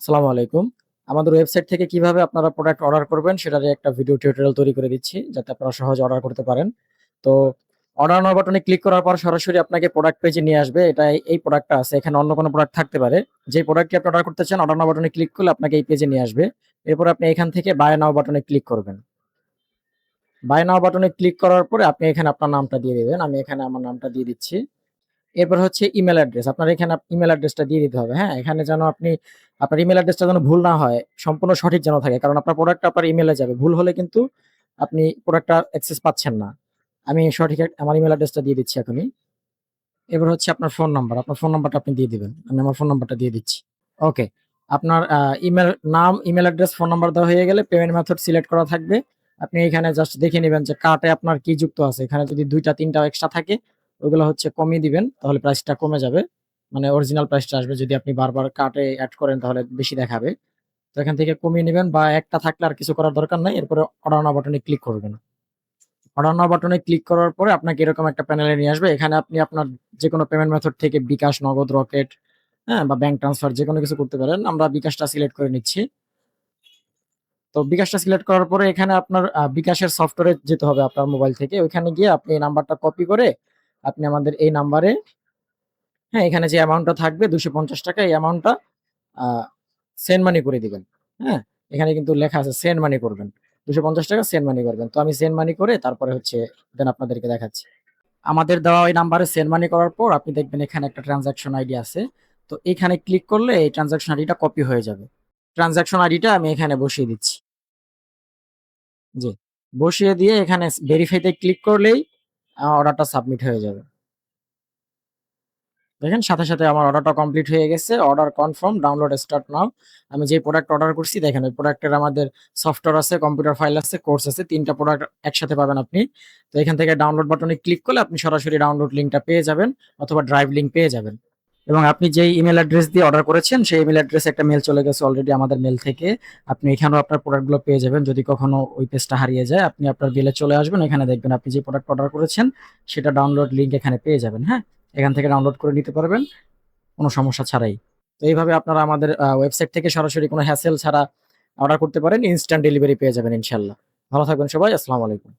আসসালামু আলাইকুম। আমাদের ওয়েবসাইট থেকে কিভাবে আপনারা প্রোডাক্ট অর্ডার করবেন সেটারই একটা ভিডিও টিউটোরিয়াল তৈরি করে দিচ্ছি, যাতে আপনারা সহজে অর্ডার করতে পারেন। তো অর্ডার নাও বাটনে ক্লিক করার পর সরাসরি আপনাকে প্রোডাক্ট পেজে নিয়ে আসবে। এটা এই প্রোডাক্টটা আছে। এখানে অন্য কোনো প্রোডাক্ট থাকতে পারে। যে প্রোডাক্টটি আপনি অর্ডার করতে চান, অর্ডার নাও বাটনে ক্লিক করলে আপনাকে এই পেজে নিয়ে আসবে। এরপর আপনি এখান থেকে বাই নাও বাটনে ক্লিক করবেন। বাই নাও বাটনে ক্লিক করার পরে আপনি এখানে আপনার নামটা দিয়ে দিবেন। আমি এখানে আমার নামটা দিয়ে দিচ্ছি। এরপর হচ্ছে ইমেইল অ্যাড্রেস। আপনার এখানে ইমেইল অ্যাড্রেসটা দিয়ে দিতে হবে, হ্যাঁ? এখানে যেন আপনি আপনার ইমেইল অ্যাড্রেসটা যেন ভুল না হয়, সম্পূর্ণ সঠিক যেন থাকে। কারণ আপনার প্রোডাক্টটা আপনার ইমেইলে যাবে। ভুল হলে কিন্তু আপনি প্রোডাক্টটা অ্যাক্সেস পাচ্ছেন না। আমি সঠিক আমার ইমেইল অ্যাড্রেসটা দিয়ে দিচ্ছি এখনই। এবার হচ্ছে আপনার ফোন নাম্বার। আপনার ফোন নাম্বারটা আপনি দিয়ে দিবেন। আমি আমার ফোন নাম্বারটা দিয়ে দিচ্ছি। ওকে। আপনার ইমেইল নাম, ইমেইল অ্যাড্রেস, ফোন নাম্বার দেওয়া হয়ে গেলে পেমেন্ট মেথড সিলেক্ট করা থাকবে। আপনি এখানে জাস্ট দেখে নিবেন যে কার্টে আপনার কি যুক্ত আছে। এখানে যদি ২ টা ৩ টা এক্সট্রা থাকে ওইগুলো হচ্ছে কমিয়ে দিবেন। তাহলে প্রাইসটা কমে যাবে। মানে অরিজিনাল প্রাইসটা আসবে। যদি আপনি বারবার কার্টে এড করেন তাহলে বেশি দেখাবে। তো এখান থেকে কমিয়ে নিবেন বা একটা থাকলে আর কিছু করার দরকার নাই। এরপরে অর্ডার নাও বাটনে ক্লিক করবেন। অর্ডার নাও বাটনে ক্লিক করার পরে আপনাকে এরকম একটা প্যানেলে নিয়ে আসবে। এখানে আপনি আপনার যেকোনো পেমেন্ট মেথড থেকে বিকাশ, নগদ, রকেট, হ্যাঁ? বা ব্যাংক ট্রান্সফার যেকোনো কিছু করতে পারেন। আমরা বিকাশটা সিলেক্ট করে নিচ্ছি। তো বিকাশটা সিলেক্ট করার পরে এখানে আপনার বিকাশের সফটওয়্যারে যেতে হবে আপনার মোবাইল থেকে। ওইখানে গিয়ে আপনি এই নাম্বারটা কপি করে আপনি আমাদের এই নাম্বারে, হ্যাঁ? এখানে যে অ্যামাউন্টটা থাকবে ৳২৫০ এই অ্যামাউন্টটা আ সেন্ড মানি করে দিবেন। হ্যাঁ? এখানে কিন্তু লেখা আছে সেন্ড মানি করবেন। ৳২৫০ সেন্ড মানি করবেন। তো আমি সেন্ড মানি করে তারপরে হচ্ছে দেন আপনাদেরকে দেখাচ্ছি। আমাদের দেওয়া ওই নাম্বারে সেন্ড মানি করার পর আপনি দেখবেন এখানে একটা ট্রান্সেকশন আইডি আছে। তো এখানে ক্লিক করলে এই ট্রান্সেকশন আইডিটা কপি হয়ে যাবে। ট্রান্সেকশন আইডিটা আমি এখানে বসিয়ে দিচ্ছি। জি। বসিয়ে দিয়ে এখানে ভেরিফাই তে ক্লিক করলেই অর্ডারটা সাবমিট হয়ে যাবে। দেখেন সাথে আমার অর্ডারটা কমপ্লিট হয়ে গেছে। Order confirm, download start now. আমি যে প্রোডাক্ট অর্ডার করছি দেখেন ওই প্রোডাক্টের আমাদের সফটওয়্যার আছে, কম্পিউটার ফাইল আছে, কোর্স আছে। ৩ টা প্রোডাক্ট একসাথে পাবেন আপনি। তো এখান থেকে ডাউনলোড বাটনে ক্লিক করলে আপনি সরাসরি ডাউনলোড লিঙ্কটা পেয়ে যাবেন অথবা ড্রাইভ লিঙ্ক পেয়ে যাবেন। এবং আপনি যেই ইমেইল অ্যাড্রেস দিয়ে অর্ডার করেছেন সেই ইমেইল অ্যাড্রেসে একটা মেইল চলে গেছে অলরেডি আমাদের মেইল থেকে। আপনি এখানেও আপনার প্রোডাক্টগুলো পেয়ে যাবেন। যদি কখনো ওই পেজটা হারিয়ে যায় আপনি আপনার বিলে চলে আসবেন। এখানে দেখবেন আপনি যে প্রোডাক্ট অর্ডার করেছেন সেটা ডাউনলোড লিঙ্ক এখানে পেয়ে যাবেন, হ্যাঁ? এখান থেকে ডাউনলোড করে নিতে পারবেন কোনো সমস্যা ছাড়াই। তো এইভাবে আপনারা আমাদের ওয়েবসাইট থেকে সরাসরি কোনো হ্যাসেল ছাড়া অর্ডার করতে পারেন। ইনস্ট্যান্ট ডেলিভারি পেয়ে যাবেন ইনশাআল্লাহ। ভালো থাকবেন সবাই। আসসালামু আলাইকুম।